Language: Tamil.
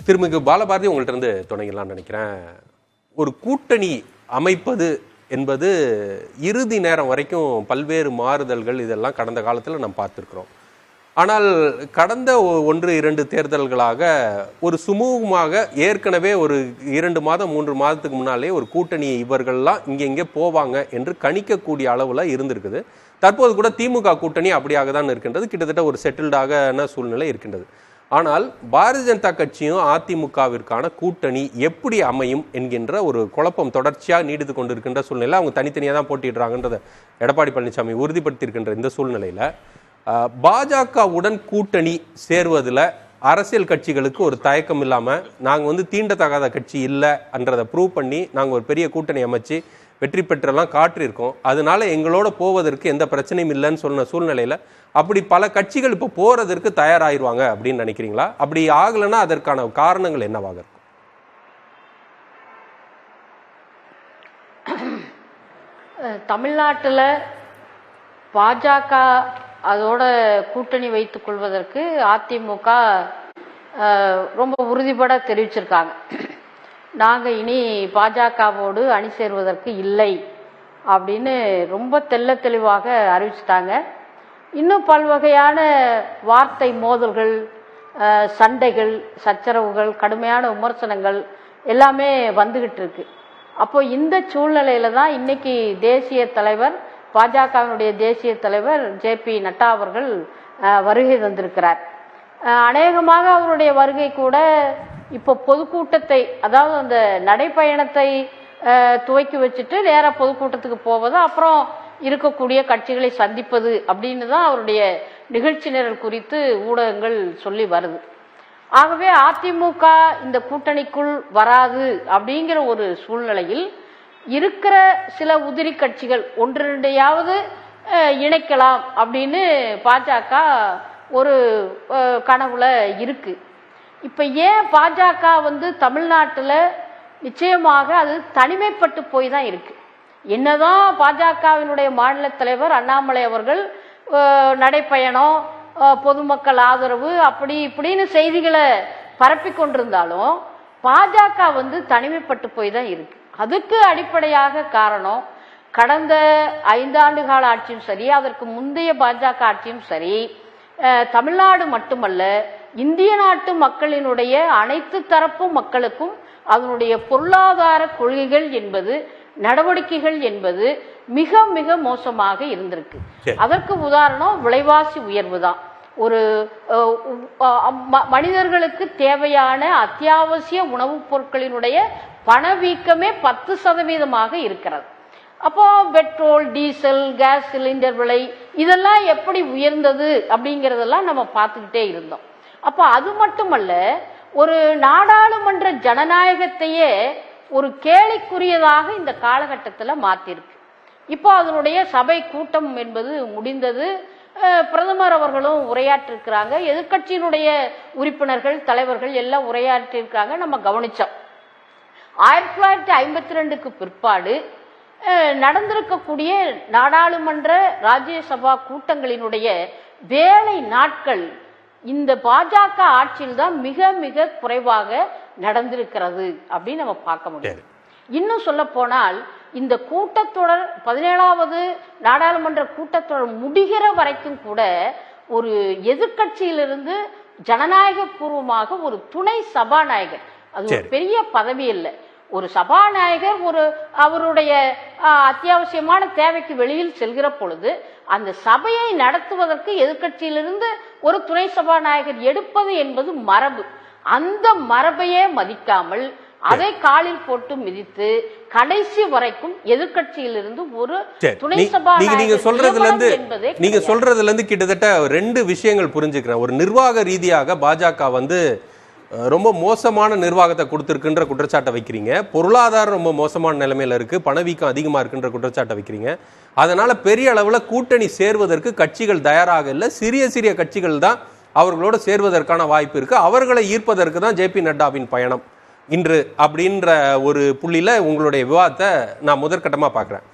திருமிகு பாலபாரதி உங்கள்கிட்ட இருந்து தொடங்கலாம்னு நினைக்கிறேன். ஒரு கூட்டணி அமைப்பது என்பது இறுதி நேரம் வரைக்கும் பல்வேறு மாறுதல்கள் இதெல்லாம் கடந்த காலத்தில் நாம் பார்த்துருக்குறோம். ஆனால் கடந்த 1-2 தேர்தல்களாக ஒரு சுமூகமாக ஏற்கனவே ஒரு 2 மாதம் 3 மாதத்துக்கு முன்னாலே ஒரு கூட்டணி இவர்கள்லாம் இங்கே போவாங்க என்று கணிக்கக்கூடிய அளவில் இருந்திருக்குது. தற்போது கூட திமுக கூட்டணி அப்படியாக தான் இருக்கின்றது. கிட்டத்தட்ட ஒரு செட்டில்டான சூழ்நிலை இருக்கின்றது. ஆனால் பாரதிய ஜனதா கட்சியும் அதிமுகவிற்கான கூட்டணி எப்படி அமையும் என்கின்ற ஒரு குழப்பம் தொடர்ச்சியாக நீடித்து கொண்டிருக்கின்ற சூழ்நிலை. அவங்க தனித்தனியாக தான் போட்டிடுறாங்கன்றத எடப்பாடி பழனிசாமி உறுதிப்படுத்தியிருக்கின்ற இந்த சூழ்நிலையில் பாஜகவுடன் கூட்டணி சேர்வதில் அரசியல் கட்சிகளுக்கு ஒரு தயக்கம் இல்லாமல் நாங்கள் தீண்டத்தகாத கட்சி இல்லை என்றதை ப்ரூவ் பண்ணி நாங்கள் ஒரு பெரிய கூட்டணி அமைச்சு வெற்றி பெற்றெல்லாம் காட்டியிருக்கோம். அதனால எங்களோட போவதற்கு எந்த பிரச்சனையும் இல்லைன்னு சொன்ன சூழ்நிலையில் அப்படி பல கட்சிகள் இப்போ போறதற்கு தயாராகிடுவாங்க அப்படின்னு நினைக்கிறீங்களா? அப்படி ஆகலைன்னா அதற்கான காரணங்கள் என்னவாக இருக்கும்? தமிழ்நாட்டில் பாஜக அதோட கூட்டணி வைத்துக் கொள்வதற்கு அதிமுக ரொம்ப உறுதிபட தெரிவிச்சிருக்காங்க. நாங்கள் இனி பாஜகவோடு அணி சேர்வதற்கு இல்லை அப்படின்னு ரொம்ப தெள்ள தெளிவாக அறிவிச்சிட்டாங்க. இன்னும் பல்வகையான வார்த்தை மோதல்கள், சண்டைகள், சச்சரவுகள், கடுமையான விமர்சனங்கள் எல்லாமே வந்துகிட்டு இருக்கு. அப்போ இந்த சூழ்நிலையில தான் இன்னைக்கு தேசிய தலைவர், பாஜகவினுடைய தேசிய தலைவர் ஜே.பி. நட்டா அவர்கள் வருகை தந்திருக்கிறார். அநேகமாக அவருடைய வருகை கூட இப்போ பொதுக்கூட்டத்தை, அதாவது அந்த நடைப்பயணத்தை துவக்கி வச்சுட்டு நேராக பொதுக்கூட்டத்துக்கு போவது, அப்புறம் இருக்கக்கூடிய கட்சிகளை சந்திப்பது அப்படின்னு தான் அவருடைய நிகழ்ச்சி நிரல் குறித்து ஊடகங்கள் சொல்லி வருது. ஆகவே அதிமுக இந்த கூட்டணிக்குள் வராது அப்படிங்கிற ஒரு சூழ்நிலையில் இருக்கிற சில உதிரி கட்சிகள் 1-2 இணைக்கலாம் அப்படின்னு பாஜக ஒரு கனவுல இருக்கு. இப்ப ஏன் பாஜக தமிழ்நாட்டில் நிச்சயமாக அது தனிமைப்பட்டு போய் தான் இருக்கு. என்னதான் பாஜகவினுடைய மாநில தலைவர் அண்ணாமலை அவர்கள் நடைப்பயணம், பொதுமக்கள் ஆதரவு அப்படி இப்படின்னு செய்திகளை பரப்பி கொண்டிருந்தாலும் பாஜக தனிமைப்பட்டு போய் தான் இருக்கு. அதுக்கு அடிப்படையாக காரணம் கடந்த 5 ஆண்டு கால ஆட்சியும் சரி, அதற்கு முந்தைய பாஜக ஆட்சியும் சரி, தமிழ்நாடு மட்டுமல்ல இந்திய நாட்டு மக்களினுடைய அனைத்து தரப்பு மக்களுக்கும் அதனுடைய பொருளாதார கொள்கைகள் என்பது, நடவடிக்கைகள் என்பது மிக மிக மோசமாக இருந்திருக்கு. அதற்கு உதாரணம் விலைவாசி உயர்வு தான். ஒரு மனிதர்களுக்கு தேவையான அத்தியாவசிய உணவுப் பொருட்களினுடைய பணவீக்கமே 10% இருக்கிறது. அப்போ பெட்ரோல், டீசல், கேஸ் சிலிண்டர் விலை இதெல்லாம் எப்படி உயர்ந்தது அப்படிங்கிறதெல்லாம் நம்ம பார்த்துக்கிட்டே இருந்தோம். அப்போ அது மட்டுமல்ல, ஒரு நாடாளுமன்ற ஜனநாயகத்தையே ஒரு கேலிக்குரியதாக இந்த காலகட்டத்தில் மாத்திருக்கு. இப்போ அதனுடைய சபை கூட்டம் என்பது முடிந்தது. பிரதமர் அவர்களும் உரையாற்றிருக்கிறாங்க, எதிர்கட்சியினுடைய உறுப்பினர்கள், தலைவர்கள் எல்லாம் உரையாற்றிருக்காங்க. நம்ம கவனிச்சோம். 1952க்கு பிற்பாடு நடந்திருக்கக்கூடிய நாடாளுமன்ற ராஜ்யசபா கூட்டங்களினுடைய வேலை நாட்கள் இந்த பாஜக ஆட்சியில் தான் மிக மிக குறைவாக நடந்திருக்கிறது அப்படின்னு நம்ம பார்க்க முடியும். இன்னும் சொல்ல போனால் இந்த கூட்டத்தொடர் 17வது நாடாளுமன்ற கூட்டத்தொடர் முடிகிற வரைக்கும் கூட ஒரு எதிர்கட்சியிலிருந்து ஜனநாயக பூர்வமாக ஒரு துணை சபாநாயகர், அது ஒரு பெரிய பதவி இல்லை, ஒரு சபாநாயகர் ஒரு அவருடைய அத்தியாவசியமான தேவைக்கு வெளியில் செல்கிற பொழுது அந்த சபையை நடத்துவதற்கு எதிர்கட்சியிலிருந்து ஒரு துணை சபாநாயகர் எடுப்பது என்பது மரபு. அந்த மரபையே மதிக்காமல் அதை காலில் போட்டு மிதித்து கடைசி வரைக்கும் எதிர்கட்சியிலிருந்து ஒரு துணை சபாநாயகர் நீங்க சொல்றதுல இருந்து கிட்டத்தட்ட 2 விஷயங்கள் புரிஞ்சுக்கிறேன். ஒரு நிர்வாக ரீதியாக பாஜக ரொம்ப மோசமான நிர்வாகத்தை கொடுத்திருக்குன்ற குற்றச்சாட்டை வைக்கிறீங்க. பொருளாதாரம் ரொம்ப மோசமான நிலைமையில இருக்கு, பணவீக்கம் அதிகமா இருக்குன்ற குற்றச்சாட்டை வைக்கிறீங்க. அதனால பெரிய அளவுல கூட்டணி சேர்வதற்கு கட்சிகள் தயாராக இல்லை, சிறிய சிறிய கட்சிகள் தான் அவர்களோடு சேர்வதற்கான வாய்ப்பு இருக்கு, அவர்களை ஈர்ப்பதற்கு தான் ஜே.பி. நட்டாவின் பயணம் இன்று அப்படின்ற ஒரு புள்ளியில உங்களுடைய விவாதத்தை நான் முதற்கட்டமா பார்க்கிறேன்.